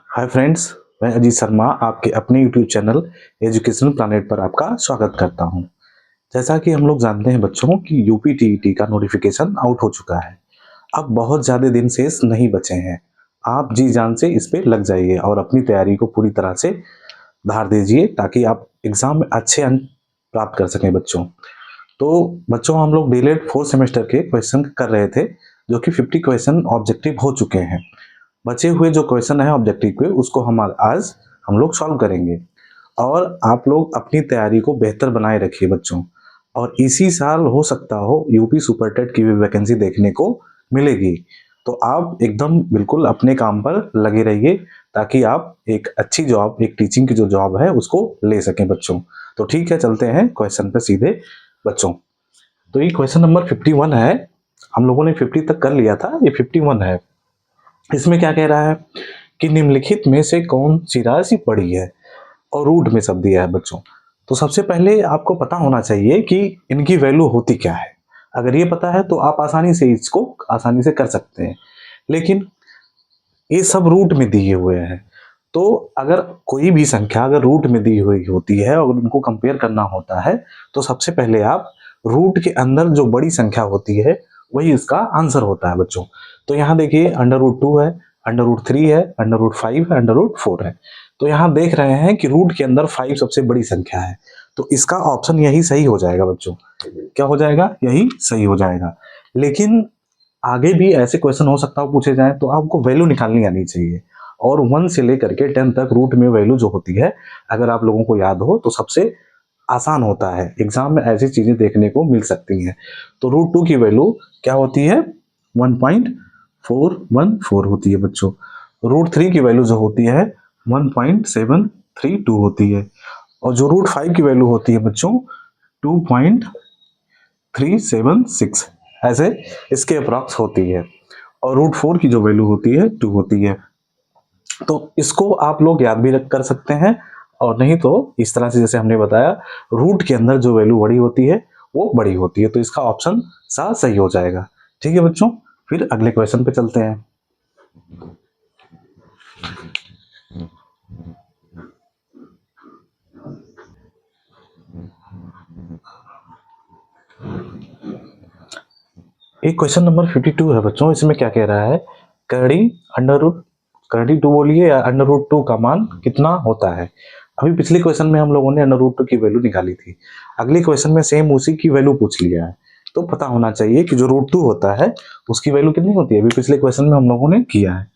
Hi friends, मैं अजीत शर्मा आपके अपने यूट्यूब चैनल एजुकेशन प्लैनेट पर आपका स्वागत करता हूं। जैसा कि हम लोग जानते हैं बच्चों कि यूपी टीईटी का नोटिफिकेशन आउट हो चुका है। अब बहुत ज़्यादा दिन शेष नहीं बचे हैं। आप जी जान से इस पे लग जाइए और अपनी तैयारी को पूरी तरह से धार दीजिए ताकि आप एग्ज़ाम में अच्छे अंक प्राप्त कर सकें बच्चों। तो बच्चों हम लोग डीएलएड 4th सेमेस्टर के क्वेश्चन कर रहे थे, जो कि 50 क्वेश्चन ऑब्जेक्टिव हो चुके हैं। बचे हुए जो क्वेश्चन है ऑब्जेक्टिव के, उसको आज हम लोग सॉल्व करेंगे। और आप लोग अपनी तैयारी को बेहतर बनाए रखिए बच्चों। और इसी साल हो सकता हो यूपी सुपर टेट की भी वैकेंसी देखने को मिलेगी। तो आप एकदम बिल्कुल अपने काम पर लगे रहिए ताकि आप एक अच्छी जॉब, एक टीचिंग की जो जॉब है उसको ले सकें बच्चों। तो ठीक है, चलते हैं क्वेश्चन पर सीधे बच्चों। तो ये क्वेश्चन नंबर 51 है। हम लोगों ने 50 तक कर लिया था, ये 51 है। इसमें क्या कह रहा है कि निम्नलिखित में से कौन सी राशि बड़ी है, और रूट में सब दिया है बच्चों। तो सबसे पहले आपको पता होना चाहिए कि इनकी वैल्यू होती क्या है। अगर ये पता है तो आप आसानी से इसको आसानी से कर सकते हैं। लेकिन ये सब रूट में दिए हुए हैं, तो अगर कोई भी संख्या अगर रूट में दी हुई होती है और उनको कंपेयर करना होता है, तो सबसे पहले आप रूट के अंदर जो बड़ी संख्या होती है वही इसका आंसर होता है बच्चों। तो यहाँ देखिए √2 है, √3 है, √5 है, √4 है। तो यहाँ देख रहे हैं कि रूट के अंदर 5 सबसे बड़ी संख्या है, तो इसका ऑप्शन यही सही हो जाएगा बच्चों। क्या हो जाएगा? यही सही हो जाएगा। लेकिन आगे भी ऐसे क्वेश्चन हो सकता है पूछे जाए, तो आपको वैल्यू निकालनी आनी चाहिए। और 1 से लेकर के 10 तक रूट में वैल्यू जो होती है, अगर आप लोगों को याद हो तो सबसे आसान होता है। एग्जाम में ऐसी चीजें देखने को मिल सकती हैं। तो √2 की वैल्यू क्या होती है? 1.414 होती है बच्चों। √3 की वैल्यू जो होती है 1.732 होती है। और जो √5 की वैल्यू होती है बच्चों 2.376 ऐसे इसके अप्रॉक्स होती है। और √4 की जो वैल्यू होती है 2 होती है। तो इसको आप लोग याद भी रख कर सकते हैं, और नहीं तो इस तरह से जैसे हमने बताया, रूट के अंदर जो वैल्यू बड़ी होती है वो बड़ी होती है। तो इसका ऑप्शन सा सही हो जाएगा। ठीक है बच्चों, फिर अगले क्वेश्चन पे चलते हैं। एक क्वेश्चन नंबर 52 है बच्चों। इसमें क्या कह रहा है, करड़ी अंडर रूट करड़ी 2 बोलिए या √2 का मान कितना होता है। अभी पिछले क्वेश्चन में हम लोगों ने √2 की वैल्यू निकाली थी। अगले क्वेश्चन में सेम उसी की वैल्यू पूछ लिया है। तो पता होना चाहिए कि जो √2 होता है उसकी वैल्यू कितनी होती है। अभी पिछले क्वेश्चन में हम लोगों ने किया है।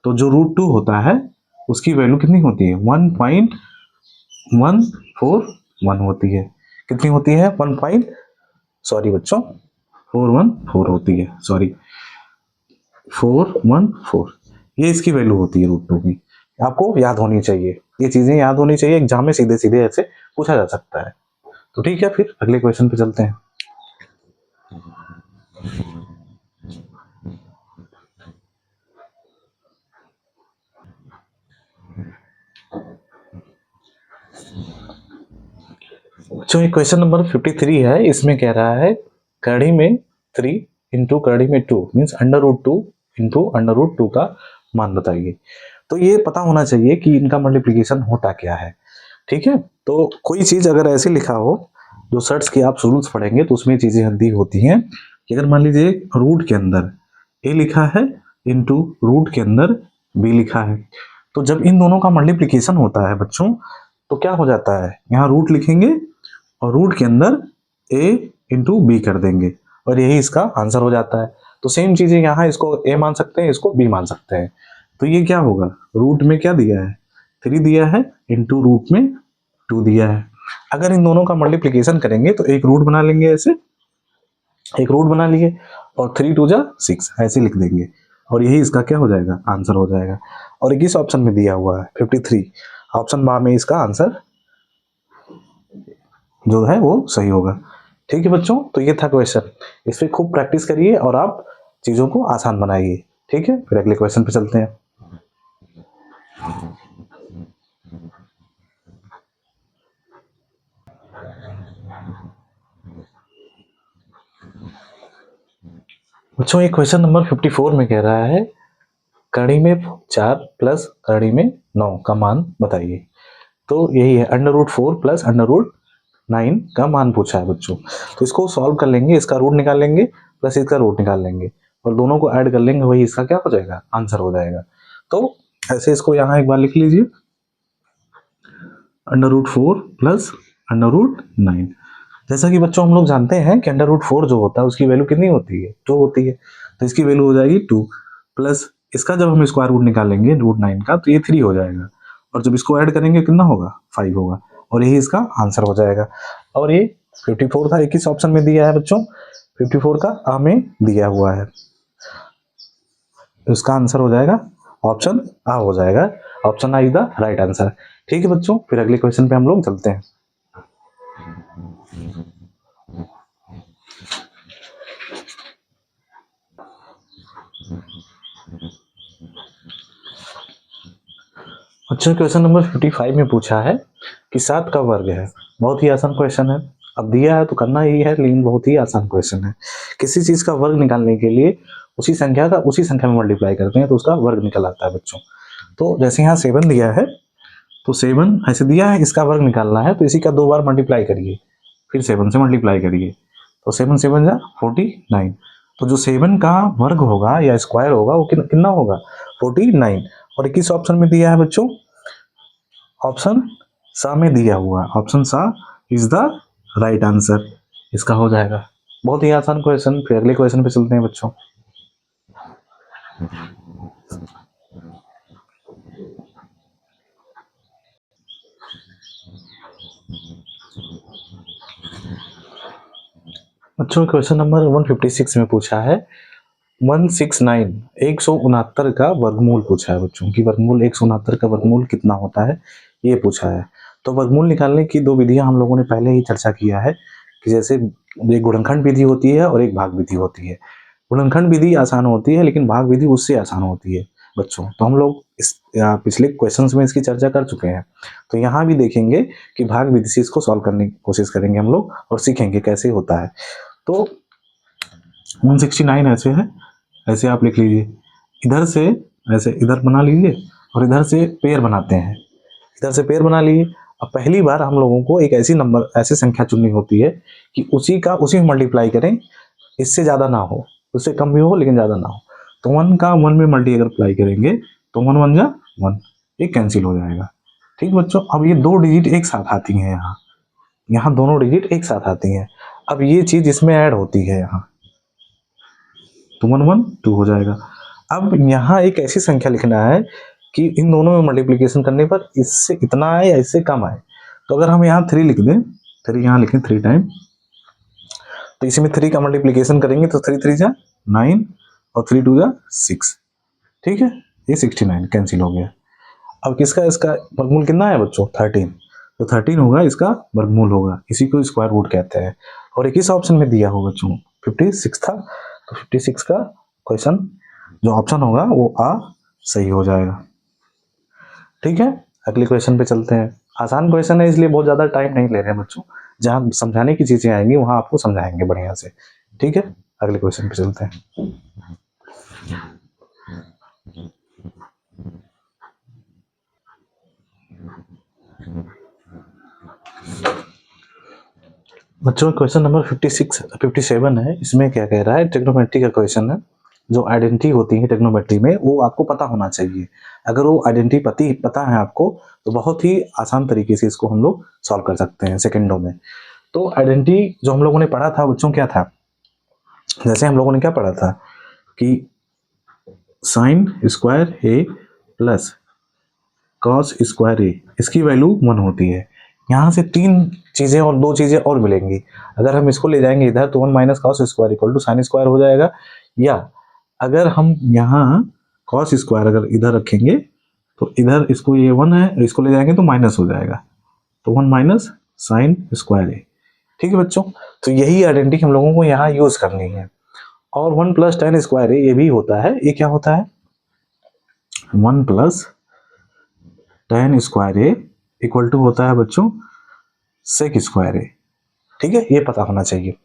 तो जो √2 होता है उसकी वैल्यू कितनी होती है? 1.141 होती है। कितनी होती है? 1 पॉइंट, सॉरी बच्चों, 414 होती है, सॉरी 414। ये इसकी वैल्यू होती है √2 की। आपको याद होनी चाहिए, ये चीजें याद होनी चाहिए। एग्जाम में सीधे सीधे ऐसे पूछा जा सकता है। तो ठीक है, फिर अगले क्वेश्चन पे चलते हैं। जो ये क्वेश्चन नंबर 53 है, इसमें कह रहा है कड़ी में 3 इंटू कड़ी में 2 मीन्स √2 इंटू √2 का मान बताइए। तो ये पता होना चाहिए कि इनका मल्टीप्लीकेशन होता क्या है। ठीक है, तो कोई चीज अगर ऐसे लिखा हो, जो सर्ट्स की आप रूल्स पढ़ेंगे तो उसमें चीजें हल्दी होती हैं कि अगर मान लीजिए रूट के अंदर ए लिखा है इंटू रूट के अंदर बी लिखा है, तो जब इन दोनों का मल्टीप्लीकेशन होता है बच्चों, तो क्या हो जाता है, यहाँ रूट लिखेंगे और रूट के अंदर ए इंटू बी कर देंगे, और यही इसका आंसर हो जाता है। तो सेम चीजें यहाँ इसको ए मान सकते हैं, इसको बी मान सकते हैं। तो ये क्या होगा, रूट में क्या दिया है? 3 दिया है, इंटू रूट में 2 दिया है। अगर इन दोनों का मल्टीप्लीकेशन करेंगे तो एक रूट बना लेंगे, ऐसे एक रूट बना लिए, और 3 × 2 = 6 ऐसे लिख देंगे, और यही इसका क्या हो जाएगा, आंसर हो जाएगा। और इस ऑप्शन में दिया हुआ है 53, ऑप्शन बा में इसका आंसर जो है वो सही होगा। ठीक है बच्चों, तो ये था क्वेश्चन। इस पर खूब प्रैक्टिस करिए और आप चीज़ों को आसान बनाइए। ठीक है, फिर अगले क्वेश्चन पे चलते हैं। बच्चों ये क्वेश्चन नंबर 54 में कह रहा है करड़ी में 4 प्लस करड़ी में 9 का मान बताइए। तो यही है √4 प्लस √9 का मान पूछा है बच्चों। तो इसको सॉल्व कर लेंगे, इसका रूट निकाल लेंगे प्लस इसका रूट निकाल लेंगे और दोनों को ऐड कर लेंगे, वही इसका क्या हो जाएगा, आंसर हो जाएगा। तो ऐसे इसको यहाँ एक बार लिख लीजिए √4 प्लस √9। जैसा कि बच्चों हम लोग जानते हैं कि √4 जो होता है उसकी वैल्यू कितनी होती है, 2 होती है। तो इसकी वैल्यू हो जाएगी 2 प्लस इसका जब हम स्क्वायर रूट निकालेंगे √9 का तो ये 3 हो जाएगा और जब इसको ऐड करेंगे कितना होगा, 5 होगा और यही इसका आंसर हो जाएगा। और ये 54 था, 21 ऑप्शन में दिया है बच्चों, 54 का आ में दिया हुआ है, इसका आंसर हो जाएगा ऑप्शन आ हो जाएगा। Option A is the right answer. ठीक है बच्चों, फिर अगले क्वेश्चन पे हम लोग चलते हैं। अच्छा, क्वेश्चन नंबर 55 में पूछा है कि 7 का वर्ग है। बहुत ही आसान क्वेश्चन है, अब दिया है तो करना ही है, लेकिन बहुत ही आसान क्वेश्चन है। किसी चीज का वर्ग निकालने के लिए उसी संख्या में मल्टीप्लाई करते हैं तो उसका वर्ग निकल आता है बच्चों। तो जैसे यहाँ 7 दिया है तो 7 ऐसे दिया है, इसका वर्ग निकालना है तो इसी का 2 बार मल्टीप्लाई करिए, फिर 7 से मल्टीप्लाई करिए तो 7 7 जा 49। तो जो 7 का वर्ग होगा या स्क्वायर होगा वो कितना होगा, 49। और 21 ऑप्शन में दिया है बच्चों, ऑप्शन सा में दिया हुआ, ऑप्शन सा इज द राइट आंसर, इसका हो जाएगा। बहुत ही आसान क्वेश्चन। फिर अगले क्वेश्चन पे चलते हैं बच्चों। बच्चों क्वेश्चन नंबर 156 में पूछा है 169 का वर्गमूल पूछा है बच्चों की, वर्गमूल 169 का वर्गमूल कितना होता है ये पूछा है। तो वर्गमूल निकालने की 2 विधियां हम लोगों ने पहले ही चर्चा किया है कि जैसे एक गुणनखंड विधि होती है और एक भाग विधि होती है। गुणनखंड विधि आसान होती है लेकिन भाग विधि उससे आसान होती है बच्चों। तो हम लोग इस पिछले क्वेश्चंस में इसकी चर्चा कर चुके हैं, तो यहाँ भी देखेंगे कि भाग विधि से इसको सॉल्व करने की कोशिश करेंगे हम लोग और सीखेंगे कैसे होता है। तो 169 ऐसे है, ऐसे आप लिख लीजिए, इधर से ऐसे इधर बना लीजिए और इधर से पेयर बनाते हैं, इधर से पेयर बना लिए। अब पहली बार हम लोगों को एक ऐसी संख्या चुननी होती है कि उसी में मल्टीप्लाई करें, इससे ज़्यादा ना हो, उससे कम भी हो लेकिन ज़्यादा ना हो। तो 1 का 1 में मल्टीप्लाई करेंगे तो 1 1 जा 1, ये कैंसिल हो जाएगा। ठीक बच्चों, अब ये 2 डिजिट एक साथ आती हैं, यहाँ दोनों डिजिट एक साथ आती हैं। अब ये चीज़ इसमें ऐड होती है यहाँ, तो 1 1 2 हो जाएगा। अब यहाँ एक ऐसी संख्या लिखना है कि इन दोनों में मल्टीप्लिकेशन करने पर इससे इतना आए या इससे कम आए। तो अगर हम यहाँ 3 लिख दें, 3 यहाँ लिखें 3 टाइम, तो इसी में 3 का मल्टीप्लिकेशन करेंगे तो 3 3 जा 9 और 3 2 जा 6। ठीक है, ये 69 कैंसिल हो गया। अब किसका इसका वर्गमूल कितना है बच्चों, 13। तो 13 होगा इसका वर्गमूल होगा, इसी को स्क्वायर रूट कहते हैं। और 21 ऑप्शन में दिया होगा बच्चों 56 था, तो 56 का क्वेश्चन जो ऑप्शन होगा वो आ सही हो जाएगा। ठीक है, अगले क्वेश्चन पे चलते हैं। आसान क्वेश्चन है इसलिए बहुत ज़्यादा टाइम नहीं ले रहे हैं बच्चों, जहाँ समझाने की चीज़ें आएंगी वहाँ आपको समझाएंगे बढ़िया से। ठीक है, अगले क्वेश्चन पे चलते हैं। बच्चों क्वेश्चन नंबर 57 है, इसमें क्या कह रहा है, ट्रिग्नोमेट्री का क्वेश्चन है। जो आइडेंटिटी होती है ट्रिग्नोमेट्री में वो आपको पता होना चाहिए। अगर वो आइडेंटिटी पता है आपको तो बहुत ही आसान तरीके से इसको हम लोग सॉल्व कर सकते हैं सेकंडों में। तो आइडेंटिटी जो हम लोगों ने पढ़ा था बच्चों क्या था, जैसे हम लोगों ने क्या पढ़ा था कि साइन स्क्वायर ए प्लस कॉस स्क्वायर ए, इसकी वैल्यू 1 होती है। यहाँ से 3 चीज़ें और 2 चीज़ें और मिलेंगी। अगर हम इसको ले जाएंगे इधर तो 1 minus cos square equal to sine square हो जाएगा, या अगर हम यहाँ कॉस स्क्वायर अगर इधर रखेंगे तो इधर इसको ये 1 है, इसको ले जाएंगे तो माइनस हो जाएगा, तो 1 माइनस साइन स्क्वायर ए। ठीक है बच्चों, तो यही आइडेंटिटी हम लोगों को यहाँ यूज करनी है। और 1 प्लस टेन स्क्वायर ए ये भी होता है, ये क्या होता है, 1 plus tan square A equal to होता है बच्चों सेक स्क्वायर ए। ठीक है, ये पता होना चाहिए।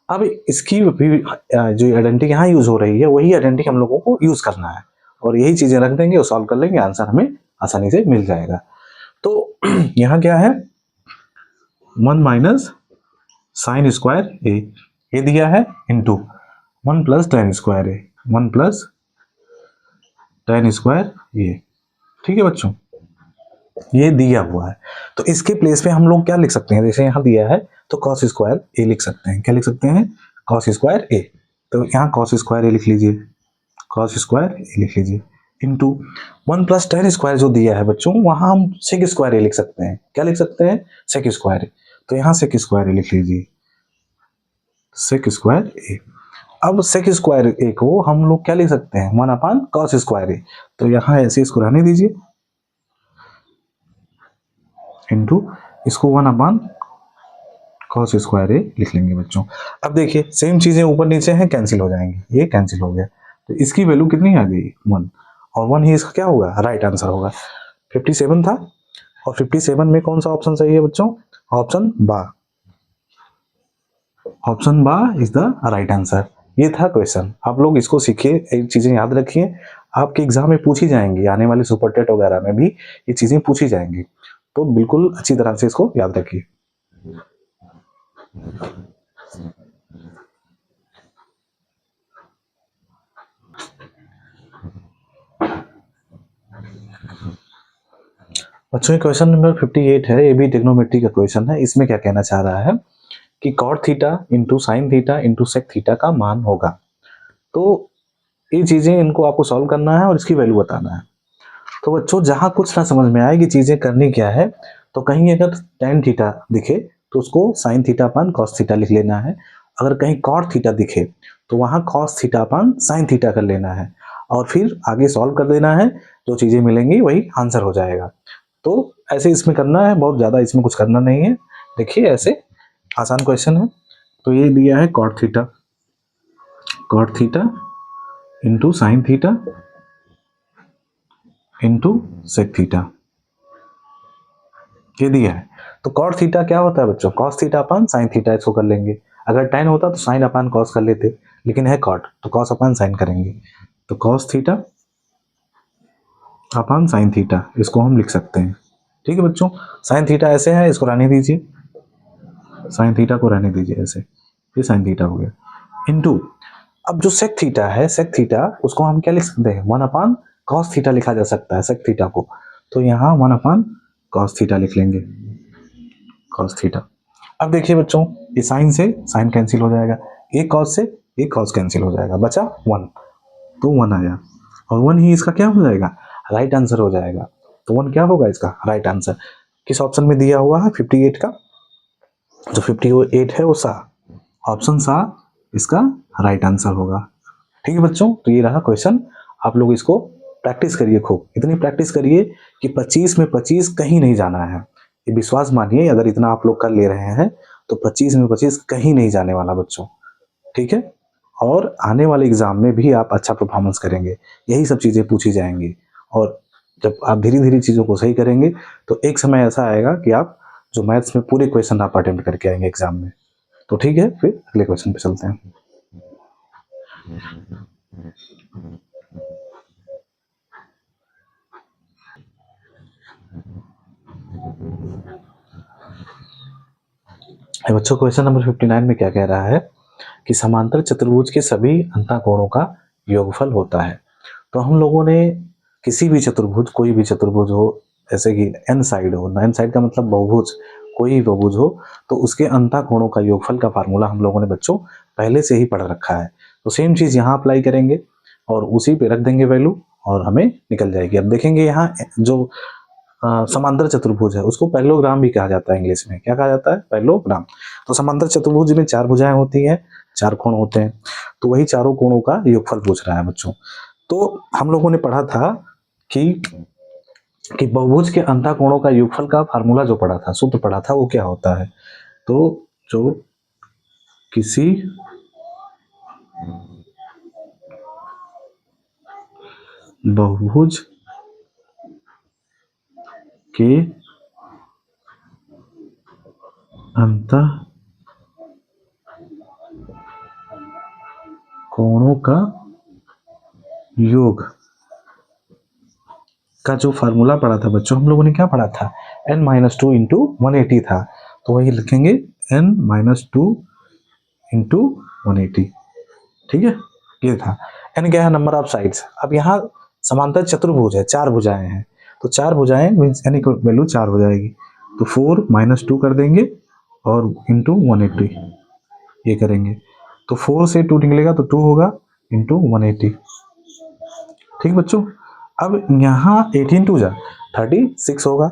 अब इसकी भी जो आइडेंटिटी यहाँ यूज हो रही है वही आइडेंटिटी हम लोगों को यूज करना है, और यही चीजें रख देंगे और सॉल्व कर लेंगे, आंसर हमें आसानी से मिल जाएगा। तो यहाँ क्या है, 1 माइनस साइन स्क्वायर ए, ये दिया है, इंटू 1 प्लस टेन स्क्वायर ए, 1 प्लस टेन स्क्वायर ये। ठीक है बच्चों, ये दिया हुआ है। तो इसके प्लेस पे हम लोग क्या लिख सकते हैं, जैसे यहाँ दिया है तो कॉस स्क्वायर ए लिख सकते हैं। क्या लिख सकते हैं, कॉस स्क्वायर ए। तो यहाँ कॉस स्क्वायर ए लिख लीजिए, कॉस स्क्वायर ए लिख लीजिए, इंटू 1 प्लस टेन स्क्वायर जो दिया है बच्चों, वहां हम सेक स्क्वायर ए लिख सकते हैं। क्या लिख सकते हैं, सेक स्क्वायर ए। तो यहाँ सेक स्क्वायर ए लिख लीजिए, सेक स्क्वायर ए। अब सेक स्क्वायर ए को हम लोग क्या लिख सकते हैं, 1 अपान कॉस स्क्वायर ए। तो यहाँ ऐसे इसको रहने दीजिए, इंटू इसको 1 अपान कॉस स्क्वायर ए लिख लेंगे बच्चों। अब देखिए सेम चीजें ऊपर नीचे हैं, कैंसिल हो जाएंगी, ये कैंसिल हो गया। तो इसकी वैल्यू कितनी आ गई, 1, और 1 ही इसका क्या होगा, राइट आंसर होगा। 57 था, और 57 में कौन सा ऑप्शन सही है बच्चों, ऑप्शन बा, ऑप्शन बा इज द राइट आंसर। ये था क्वेश्चन, आप लोग इसको सीखिए, एक चीजें याद रखिए, आपके एग्जाम में पूछी जाएंगी, आने वाले सुपर टेट वगैरह में भी ये चीजें पूछी जाएंगी, तो बिल्कुल अच्छी तरह से इसको याद रखिए। बच्चों ये क्वेश्चन नंबर 58 है, ये भी ट्रिग्नोमेट्री का क्वेश्चन है। इसमें क्या कहना चाह रहा है कि cot theta into sine theta into sec theta का मान होगा। तो ये चीजें इनको आपको सॉल्व करना है और इसकी वैल्यू बताना है। तो बच्चों जहां कुछ ना समझ में आए कि चीजें करनी क्या है, तो कहीं अगर टेन थीटा दिखे तो उसको sine theta upon cos theta लिख लेना है। अगर कहीं कॉट थीटा दिखे तो वहां cos theta upon sine theta कर लेना है, और फिर आगे सॉल्व कर देना है, जो चीजें मिलेंगी वही आंसर हो जाएगा। तो ऐसे इसमें करना है, बहुत ज्यादा इसमें कुछ करना नहीं है। देखिए ऐसे आसान क्वेश्चन है। तो ये दिया है cot theta, cot theta into sine theta into sec theta, ये दिया है। तो कॉट थीटा क्या होता है बच्चों, cos theta upon sine theta, इसको कर लेंगे। अगर टेन होता तो साइन अपान कॉस कर लेते, लेकिन है कॉट तो कॉस अपान साइन करेंगे। तो cos theta upon sine theta, इसको हम लिख सकते हैं। ठीक है बच्चों, साइन थीटा ऐसे है, इसको रहने दीजिए, साइन थीटा को रहने दीजिए ऐसे, ये साइन थीटा हो गया, इंटू अब जो सेक थीटा है, सेक थीटा उसको हम क्या लिख सकते हैं, 1 अपान कॉस थीटा लिखा जा सकता है सेक थीटा को। तो यहाँ 1 अपान कॉस थीटा लिख लेंगे, कॉस थीटा। अब देखिए बच्चों, ये साइन से साइन कैंसिल हो जाएगा, एक कॉस से एक कॉस कैंसिल हो जाएगा, बचा 1, तो 1 आया, और 1 ही इसका क्या हो जाएगा, राइट आंसर हो जाएगा। तो 1 क्या होगा इसका राइट आंसर। किस ऑप्शन में दिया हुआ है 58 का, जो 58 है वो सा, ऑप्शन सा इसका राइट आंसर होगा। ठीक है बच्चों, तो ये रहा क्वेश्चन। आप लोग इसको प्रैक्टिस करिए खूब, इतनी प्रैक्टिस करिए कि 25 में 25 कहीं नहीं जाना है। ये विश्वास मानिए, अगर इतना आप लोग कर ले रहे हैं तो 25 में 25 कहीं नहीं जाने वाला बच्चों। ठीक है, और आने वाले एग्जाम में भी आप अच्छा परफॉर्मेंस करेंगे, यही सब चीज़ें पूछी जाएंगी। और जब आप धीरे धीरे चीज़ों को सही करेंगे तो एक समय ऐसा आएगा कि आप जो मैथ्स में पूरे क्वेश्चन आप अटेम्प्ट करके आएंगे एग्जाम में। तो ठीक है, फिर अगले क्वेश्चन पे चलते हैं। बच्चों क्वेश्चन नंबर 59 में क्या कह रहा है कि समांतर चतुर्भुज के सभी अंतःकोणों का योगफल होता है। तो हम लोगों ने किसी भी चतुर्भुज, कोई भी चतुर्भुज हो, जैसे कि एन साइड हो, एन साइड का मतलब बहुभुज, कोई भी बहुभुज हो, तो उसके अंतःकोणों का योगफल का फार्मूला हम लोगों ने बच्चों पहले से ही पढ़ रखा है। तो सेम चीज यहाँ अप्लाई करेंगे और उसी पे रख देंगे वैल्यू, और हमें निकल जाएगी। अब देखेंगे यहाँ जो समांतर चतुर्भुज है उसको पैरेललोग्राम भी कहा जाता है, इंग्लिश में क्या कहा जाता है, पैरेललोग्राम। तो समांतर चतुर्भुज में 4 भुजाएं होती हैं, 4 कोण होते हैं, तो वही चारों कोणों का योगफल पूछ रहा है बच्चों। तो हम लोगों ने पढ़ा था कि बहुभुज के अंतःकोणों का योगफल का फार्मूला जो पढ़ा था, सूत्र पढ़ा था, वो क्या होता है, तो जो किसी बहुभुज के अंतःकोणों कोणों का योग का जो फार्मूला पढ़ा था बच्चों, हम लोगों ने क्या पढ़ा था, n-2 इंटू 180 था, तो वही लिखेंगे n-2 इंटू 180। ठीक है, ये था। n क्या है, नंबर ऑफ साइड्स। अब यहाँ समांतर चतुर्भुज है, 4 भुजाएं हैं, तो 4 भुजाएं मीन्स n की वैल्यू 4 हो जाएगी, तो 4 - 2 कर देंगे और इंटू 180 ये करेंगे, तो 4 से 2 निकलेगा तो 2 होगा इंटू 180। ठीक बच्चों, अब यहाँ 18 जा 36 होगा,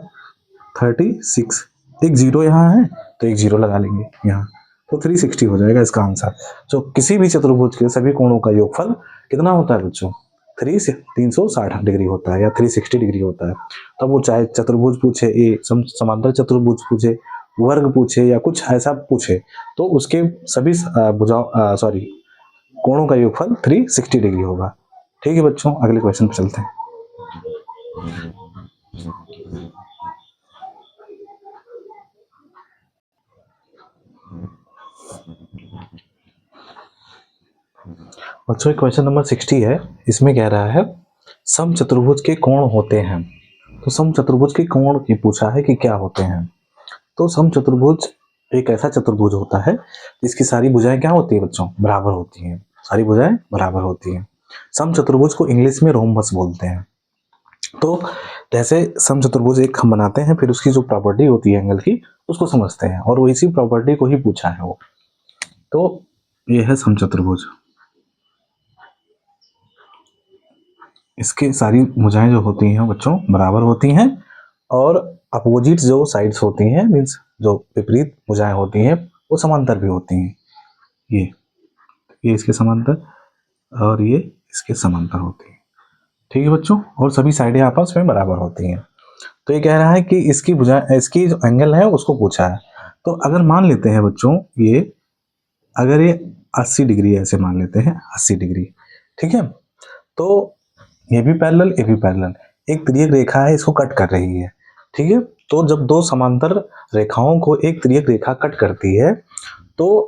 36, एक जीरो यहाँ है तो एक जीरो लगा लेंगे यहाँ, तो 360 हो जाएगा इसका आंसर। तो किसी भी चतुर्भुज के सभी कोणों का योगफल कितना होता है बच्चों, 360 डिग्री होता है या 360 डिग्री होता है। तब वो चाहे चतुर्भुज पूछे, समांतर चतुर्भुज पूछे, वर्ग पूछे या कुछ ऐसा पूछे, तो उसके सभी कोणों का योगफल 360 डिग्री होगा। ठीक है बच्चों, अगले क्वेश्चन पे चलते हैं। बच्चों क्वेश्चन नंबर 60 है, इसमें कह रहा है समचतुर्भुज के कोण होते हैं। तो समचतुर्भुज के कोण की पूछा है कि क्या होते हैं। तो समचतुर्भुज एक ऐसा चतुर्भुज होता है जिसकी सारी भुजाएं क्या होती है बच्चों, बराबर होती हैं, सारी भुजाएं बराबर होती हैं। समचतुर्भुज को इंग्लिश में रोम्बस बोलते हैं। तो जैसे समचतुर्भुज एक हम बनाते हैं, फिर उसकी जो प्रॉपर्टी होती है एंगल की उसको समझते हैं, और इसी प्रॉपर्टी को ही पूछा है वो। तो ये है समचतुर्भुज, इसकी सारी भुजाएं जो होती हैं बच्चों बराबर होती हैं, और अपोजिट जो साइड्स होती हैं मीन्स जो विपरीत भुजाएं होती हैं वो समांतर भी होती हैं। ये इसके समांतर और ये इसके समांतर होती हैं। ठीक है बच्चों, और सभी साइडें आपस में बराबर होती हैं। तो ये कह रहा है कि इसकी भुजाएं, इसकी जो एंगल है उसको पूछा है। तो अगर मान लेते हैं बच्चों ये, अगर ये 80 डिग्री ऐसे मान लेते हैं, 80 डिग्री, ठीक है, तो ये भी पैरेलल, ये भी पैरेलल, एक तिर्यक रेखा है इसको कट कर रही है। ठीक है, तो जब दो समांतर रेखाओं को एक तिर्यक रेखा कट करती है तो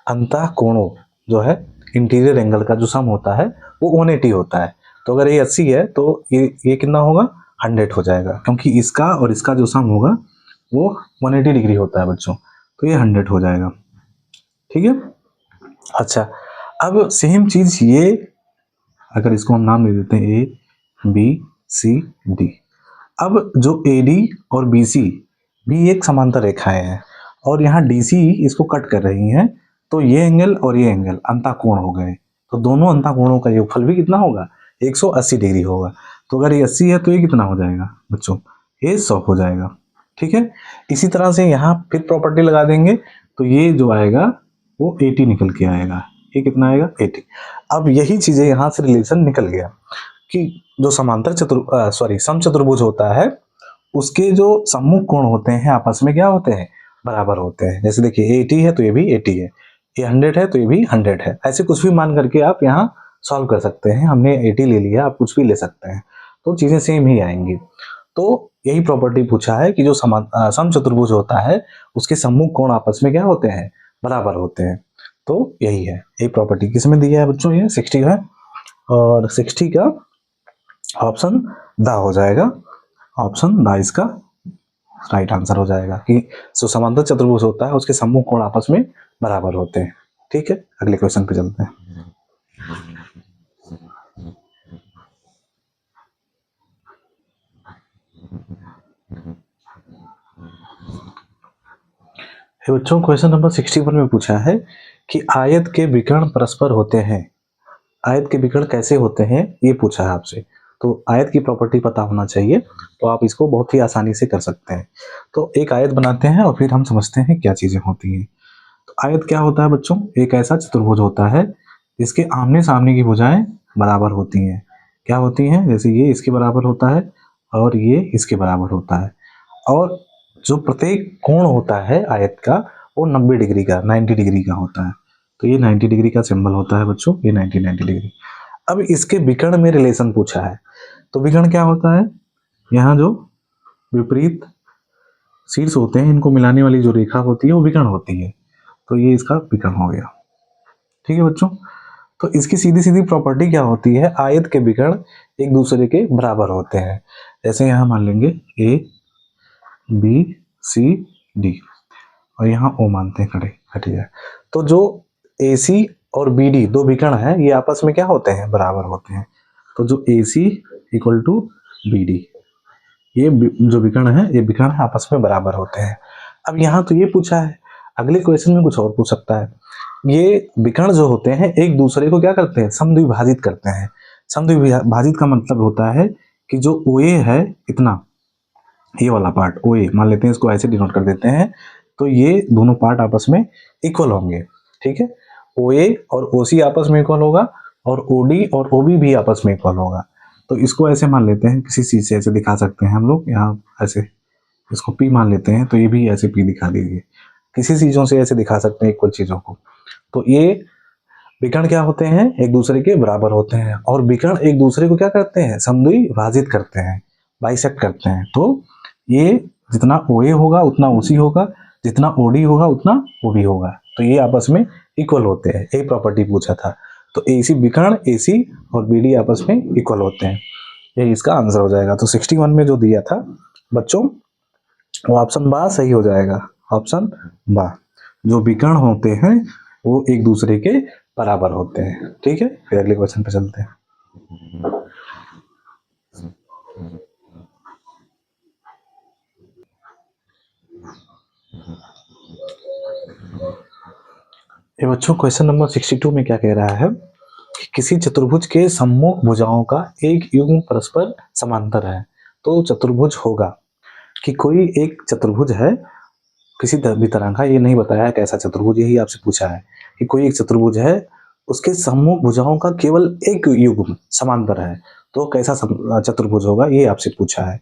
अंतःकोणों जो है इंटीरियर एंगल का जो सम होता है वो 180 होता है। तो अगर ये 80 है तो ये कितना होगा, 100 हो जाएगा, क्योंकि इसका और इसका जो सम होगा वो 180 डिग्री होता है बच्चों, तो ये 100 हो जाएगा। ठीक है, अच्छा, अब सेम चीज ये, अगर इसको हम नाम दे देते हैं ए बी सी डी। अब जो ए डी और बी सी भी एक समांतर रेखाएं हैं, और यहाँ डी सी इसको कट कर रही हैं, तो ये एंगल और ये एंगल अंतःकोण हो गए, तो दोनों अंतःकोणों का योगफल भी कितना होगा, 180 डिग्री होगा। तो अगर ये 80 है तो ये कितना हो जाएगा बच्चों, ये 100 हो जाएगा। ठीक है, इसी तरह से यहाँ फिर प्रॉपर्टी लगा देंगे, तो ये जो आएगा वो 80 निकल के आएगा, ये कितना आएगा 80। अब यही चीजें यहाँ से रिलेशन निकल गया कि जो समचतुर्भुज होता है उसके जो सम्मुख कोण होते हैं आपस में क्या होते हैं, बराबर होते हैं। जैसे देखिए 80 है तो ये भी 80 है, ये 100 है तो ये भी 100 है, ऐसे कुछ भी मान करके आप यहाँ सॉल्व कर सकते हैं। हमने 80 ले लिया, आप कुछ भी ले सकते हैं, तो चीजें सेम ही आएंगी। तो यही प्रॉपर्टी पूछा है कि जो समचतुर्भुज होता है उसके सम्मुख कोण आपस में क्या होते हैं, बराबर होते हैं। तो यही है, ये प्रॉपर्टी किसमें दिया है बच्चों, ये 60 है, और 60 का ऑप्शन द हो जाएगा, ऑप्शन द इसका राइट आंसर हो जाएगा कि जो समांतर चतुर्भुज होता है उसके सम्मुख कोण आपस में बराबर होते हैं। ठीक है, अगले क्वेश्चन पे चलते हैं। बच्चों क्वेश्चन नंबर 61 में पूछा है कि आयत के विकर्ण परस्पर होते हैं। आयत के विकर्ण कैसे होते हैं ये पूछा है आपसे। तो आयत की प्रॉपर्टी पता होना चाहिए, तो आप इसको बहुत ही आसानी से कर सकते हैं। तो एक आयत बनाते हैं और फिर हम समझते हैं क्या चीजें होती हैं। तो आयत क्या होता है बच्चों, एक ऐसा चतुर्भुज होता है जिसके आमने सामने की भुजाएं बराबर होती हैं। क्या होती हैं, जैसे ये इसके बराबर होता है और ये इसके बराबर होता है, और जो प्रत्येक कोण होता है आयत का वो 90 डिग्री का, 90 डिग्री का होता है। तो ये 90 डिग्री का सिंबल होता है बच्चों, ये 90 डिग्री। अब इसके विकर्ण में रिलेशन पूछा है, तो विकर्ण क्या होता है, यहाँ जो विपरीत शीर्ष होते हैं इनको मिलाने वाली जो रेखा होती है वो विकर्ण होती है, तो ये इसका विकर्ण हो गया। ठीक है बच्चों। तो इसकी सीधी सीधी प्रॉपर्टी क्या होती है, आयत के विकर्ण एक दूसरे के बराबर होते हैं। जैसे यहाँ मान लेंगे ए बी सी डी और यहाँ ओ मानते हैं खड़े हट जाए। तो जो ए सी और बी डी दो विकर्ण हैं ये आपस में क्या होते हैं, बराबर होते हैं। तो जो ए सी इक्वल टू बी डी, ये जो विकर्ण है ये विकर्ण आपस में बराबर होते हैं। अब यहाँ तो ये पूछा है, अगले क्वेश्चन में कुछ और पूछ सकता है। ये विकर्ण जो होते हैं एक दूसरे को क्या करते हैं, समद्विभाजित करते हैं। समद्विभाजित का मतलब होता है कि जो ओ ए है इतना, ये वाला पार्ट ओ ए मान लेते हैं, इसको ऐसे डिनोट कर देते हैं। तो ये दोनों पार्ट आपस में इक्वल होंगे, ठीक है। ओ ए और ओ सी आपस में इक्वल होगा और ओ डी और ओ बी भी आपस में इक्वल होगा। तो इसको ऐसे मान लेते हैं, किसी चीज़ से ऐसे दिखा सकते हैं हम लोग, यहाँ ऐसे इसको पी मान लेते हैं, तो ये भी ऐसे पी दिखा दीजिए। किसी चीज़ों से ऐसे दिखा सकते हैं इक्वल चीज़ों को। तो ये विकर्ण क्या होते हैं, एक दूसरे के बराबर होते हैं। और विकर्ण एक दूसरे को क्या करते हैं, समद्विभाजित करते हैं, बाइसेक्ट करते हैं। तो ये जितना ओ ए होगा उतना ओ सी होगा, जितना ओ डी होगा उतना ओ बी होगा। तो ये आपस में इक्वल होते हैं, यही प्रॉपर्टी पूछा था। तो ए सी विकर्ण ए सी और बी डी आपस में इक्वल होते हैं, यही इसका आंसर हो जाएगा। तो 61 में जो दिया था बच्चों वो ऑप्शन बा सही हो जाएगा, ऑप्शन बा। जो विकर्ण होते हैं वो एक दूसरे के बराबर होते हैं, ठीक है। फिर अगले क्वेश्चन पे चलते हैं। ये बच्चों क्वेश्चन नंबर 62 में क्या कह रहा है कि किसी चतुर्भुज के सम्मुख भुजाओं का एक युग्म परस्पर समांतर है। तो चतुर्भुज होगा कि कोई एक चतुर्भुज है किसी भी तरह का, ये नहीं बताया है कैसा चतुर्भुज, यही आपसे पूछा है कि कोई एक चतुर्भुज है उसके सम्मुख भुजाओं का केवल एक युग्म समांतर है, तो कैसा चतुर्भुज होगा ये आपसे पूछा है।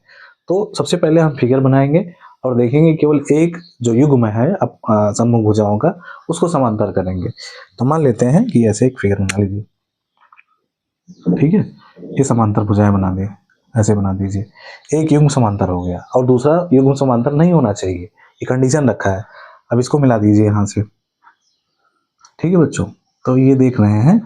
तो सबसे पहले हम फिगर बनाएंगे और देखेंगे केवल एक जो युग्म है सम्मुख भुजाओं का उसको समांतर करेंगे। तो मान लेते हैं कि ऐसे एक फिगर बना लीजिए, ठीक है। ये समांतर भुजाएं बना दें, ऐसे बना दीजिए। एक युग्म समांतर हो गया और दूसरा युग्म समांतर नहीं होना चाहिए, ये कंडीशन रखा है। अब इसको मिला दीजिए यहाँ से, ठीक है बच्चों। तो ये देख रहे हैं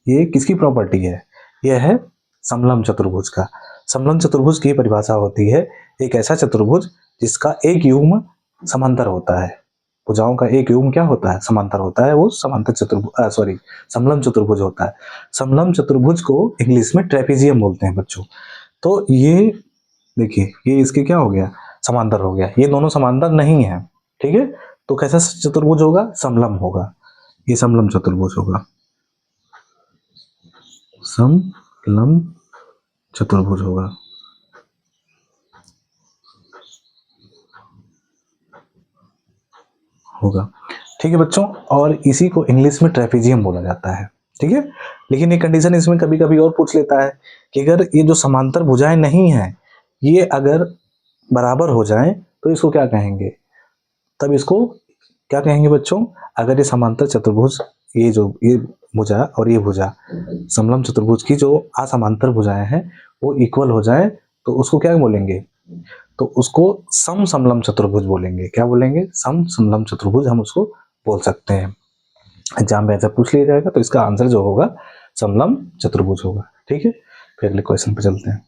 ये किसकी प्रॉपर्टी है, यह है समलंब चतुर्भुज का। समलंब चतुर्भुज की परिभाषा होती है एक ऐसा चतुर्भुज जिसका एक युग्म समांतर होता है। भुजाओं का एक युग्म क्या होता है, समांतर होता है, वो समांतर चतुर्भुज समलंब चतुर्भुज होता है। समलंब चतुर्भुज को इंग्लिश में ट्रेपेजियम बोलते हैं बच्चों। तो ये देखिए ये इसके क्या हो गया, समांतर हो गया। ये दोनों समांतर नहीं है, ठीक है। तो कैसा चतुर्भुज होगा, समलंब होगा, ये समलंब चतुर्भुज होगा, समलंब चतुर्भुज होगा। होगा, ठीक है बच्चों। और इसी को इंग्लिश में ट्रेपेजियम बोला जाता है, ठीक है। लेकिन ये कंडीशन इसमें कभी कभी और पूछ लेता है कि अगर ये जो समांतर भुजाएं नहीं है ये अगर बराबर हो जाएं तो इसको क्या कहेंगे, तब इसको क्या कहेंगे बच्चों, अगर ये समांतर चतुर्भुज ये भुजा और ये भुजा समलंब चतुर्भुज की जो असमांतर भुजाएं हैं वो इक्वल हो जाए तो उसको क्या बोलेंगे, तो उसको सम समलंब चतुर्भुज बोलेंगे। क्या बोलेंगे, सम समलंब चतुर्भुज हम उसको बोल सकते हैं। एग्जाम में ऐसा पूछ लिया जाएगा तो इसका आंसर जो होगा समलंब चतुर्भुज होगा, ठीक है। फिर अगले क्वेश्चन पे चलते हैं।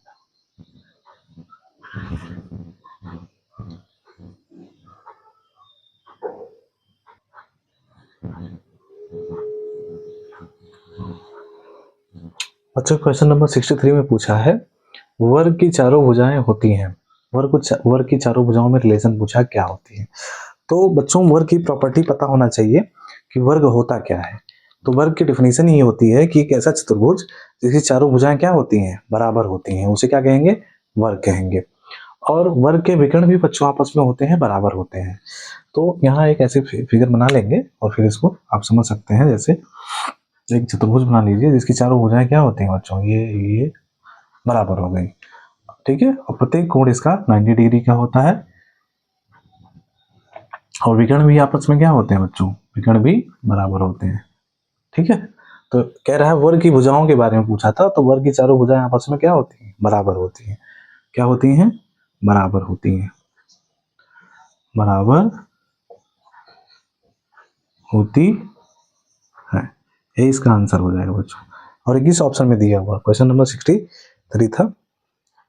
बच्चों क्वेश्चन नंबर 63 में पूछा है वर्ग की चारों भुजाएं होती हैं, वर्ग की चारों भुजाओं में रिलेशन पूछा क्या होती है। तो बच्चों वर्ग की प्रॉपर्टी पता होना चाहिए कि वर्ग होता क्या है। तो वर्ग की डेफिनेशन ये होती है कि एक ऐसा चतुर्भुज जिसकी चारों भुजाएं क्या होती हैं, बराबर होती हैं, उसे क्या कहेंगे, वर्ग कहेंगे। और वर्ग के विकर्ण भी बच्चों आपस में होते हैं, बराबर होते हैं। तो यहाँ एक ऐसे फिगर बना लेंगे और फिर इसको आप समझ सकते हैं। जैसे एक चतुर्भुज बना लीजिए जिसकी चारों भुजाएं क्या होती हैं बच्चों, ये बराबर हो गई, ठीक है। और प्रत्येक कोण इसका 90 डिग्री का होता है। और विकर्ण भी आपस में क्या होते हैं बच्चों, विकर्ण भी बराबर होते हैं, ठीक है। तो कह रहा है वर्ग की भुजाओं के बारे में पूछा था, तो वर्ग की चारों भुजाएं आपस में क्या होती हैं, बराबर होती हैं। क्या होती हैं, बराबर होती हैं, बराबर होती है। यही इसका आंसर हो जाएगा बच्चों। और 21 ऑप्शन में दिया हुआ क्वेश्चन नंबर 63 था,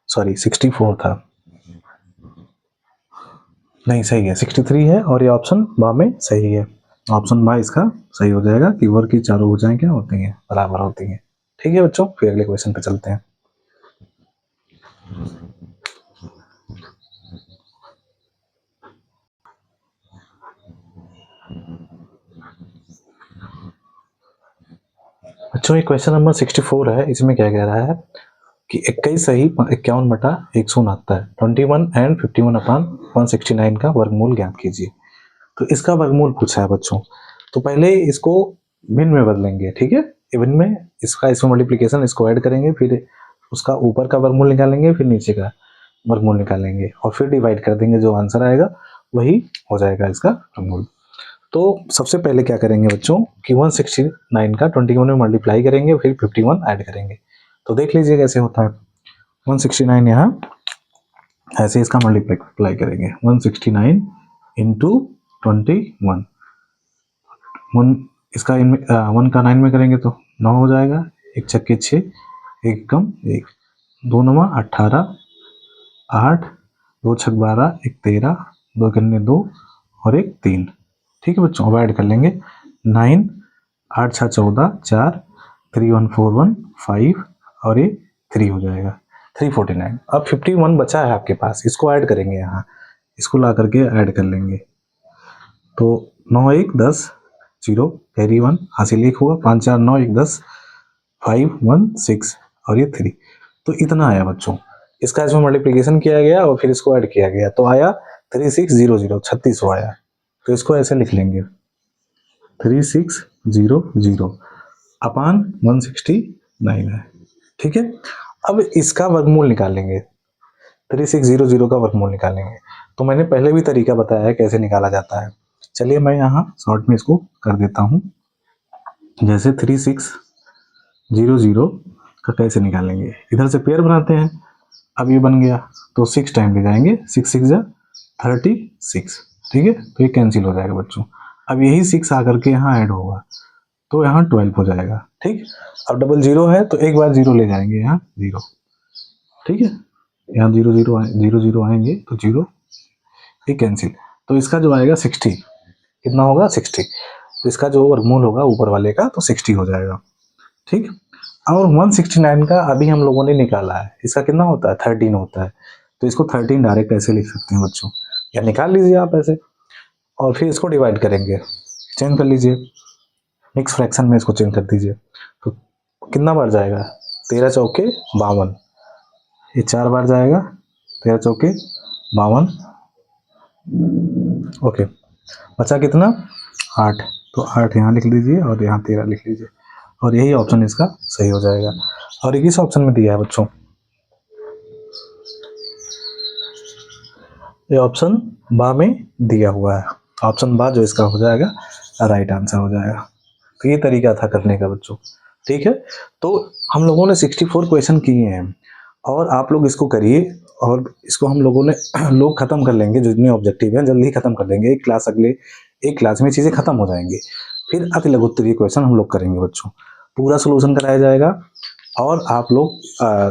सॉरी 64 था, नहीं सही है 63 है और ये ऑप्शन बा में सही है। ऑप्शन बा इसका सही हो जाएगा कि वर्ग की चारों भुजाएं क्या होती हैं, बराबर होती हैं। ठीक है बच्चों, फिर अगले क्वेश्चन पे चलते हैं। बच्चों ये क्वेश्चन नंबर 64 है, इसमें क्या कह रहा है कि 21 सही 51 बटा 169 है, 21 एंड 51 अपान 169 का वर्गमूल ज्ञात कीजिए। तो इसका वर्गमूल पूछा है बच्चों, तो पहले इसको भिन्न में बदलेंगे, ठीक है, इवन में इसका इसमें मल्टीप्लिकेशन, इसको ऐड करेंगे, फिर उसका ऊपर का वर्गमूल निकालेंगे, फिर नीचे का वर्गमूल निकालेंगे और फिर डिवाइड कर देंगे, जो आंसर आएगा वही हो जाएगा इसका वर्गमूल। तो सबसे पहले क्या करेंगे बच्चों कि 169 का 21 में मल्टीप्लाई करेंगे, फिर 51 ऐड करेंगे। तो देख लीजिए कैसे होता है। 169 यहाँ ऐसे इसका मल्टीप्लाई करेंगे, 169 इंटू 21, इसका 1 का 9 में करेंगे तो 9 हो जाएगा, एक छक्के 6, एक कम 1, 2 9 18, 8 2 छक 12, एक 13, 2 कन्ने 2 और एक 3। ठीक है बच्चों, अब ऐड कर लेंगे 9 8 6 14 4 3 1 4 1 5 और ये 3 हो जाएगा 349। अब 51 बचा है आपके पास, इसको ऐड करेंगे, यहाँ इसको ला करके ऐड कर लेंगे। तो 9 1 10 0 कैरी 1 हासिल 1 हुआ, 5 4 9 1 10 5 1 6 और ये 3। तो इतना आया बच्चों, इसका इसमें मल्टीप्लिकेशन किया गया और फिर इसको ऐड किया गया, तो आया 3600 3600 आया। तो इसको ऐसे लिख लेंगे 3600 अपान 169 है। ठीक है, अब इसका वर्गमूल निकालेंगे, 3600 का वर्गमूल निकालेंगे। तो मैंने पहले भी तरीका बताया है कैसे निकाला जाता है, चलिए मैं यहाँ शॉर्ट में इसको कर देता हूँ। जैसे 3600 का कैसे निकालेंगे, इधर से पेयर बनाते हैं, अब ये बन गया तो 6 टाइम ले जाएंगे, 6 6 जा 36, ठीक है, तो ये कैंसिल हो जाएगा बच्चों। अब यही 6 आकर के यहाँ ऐड होगा तो यहाँ 12 हो जाएगा। ठीक, अब डबल जीरो है तो एक बार जीरो ले जाएंगे, यहाँ 0, ठीक है, यहाँ 0 0 0 0 आएंगे तो 0, ये कैंसिल, तो इसका जो आएगा 60, कितना होगा 60, तो इसका जो वर्गमूल होगा ऊपर वाले का तो 60 हो जाएगा। ठीक, और 169 का अभी हम लोगों ने निकाला है, इसका कितना होता है 13 होता है, तो इसको 13 डायरेक्ट ऐसे लिख सकते हैं बच्चों, या निकाल लीजिए आप ऐसे, और फिर इसको डिवाइड करेंगे, चेंज कर लीजिए, मिक्स फ्रैक्शन में इसको चेंज कर दीजिए, तो कितना बार जाएगा 13 चौके 52, ये 4 बार जाएगा 13 चौके 52, ओके, बचा कितना 8, तो 8 यहाँ लिख लीजिए और यहाँ 13 लिख लीजिए, और यही ऑप्शन इसका सही हो जाएगा। और ये किस ऑप्शन में दिया है बच्चों, ये ऑप्शन बा में दिया हुआ है, ऑप्शन बा जो इसका हो जाएगा राइट आंसर हो जाएगा। तो ये तरीका था करने का बच्चों। ठीक है, तो हम लोगों ने 64 क्वेश्चन किए हैं और आप लोग इसको करिए, और इसको हम लोगों ने लोग ख़त्म कर लेंगे, जितने ऑब्जेक्टिव हैं जल्दी ख़त्म कर देंगे, एक क्लास में चीज़ें ख़त्म हो जाएंगी। फिर अति लघुत्तरीय क्वेश्चन हम लोग करेंगे बच्चों, पूरा सोल्यूशन कराया जाएगा, और आप लोग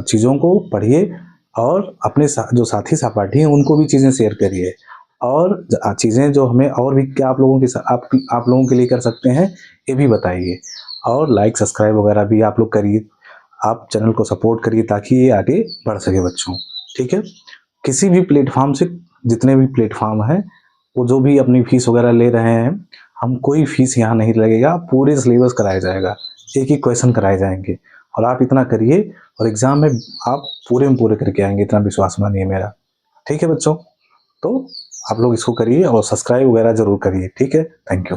चीज़ों को पढ़िए और अपने जो साथी सहपाठी हैं उनको भी चीज़ें शेयर करिए, और चीज़ें जो हमें और भी क्या आप लोगों के आप लोगों के लिए कर सकते हैं ये भी बताइए, और लाइक सब्सक्राइब वगैरह भी आप लोग करिए, आप चैनल को सपोर्ट करिए ताकि ये आगे बढ़ सके बच्चों। ठीक है, किसी भी प्लेटफॉर्म से, जितने भी प्लेटफॉर्म हैं वो जो भी अपनी फीस वगैरह ले रहे हैं, हम कोई फीस यहाँ नहीं लगेगा, पूरे सिलेबस कराया जाएगा, एक एक क्वेश्चन कराए जाएंगे, और आप इतना करिए और एग्ज़ाम में आप पूरे में पूरे करके आएंगे, इतना विश्वास मानिए मेरा। ठीक है बच्चों, तो आप लोग इसको करिए और सब्सक्राइब वगैरह ज़रूर करिए। ठीक है, थैंक यू।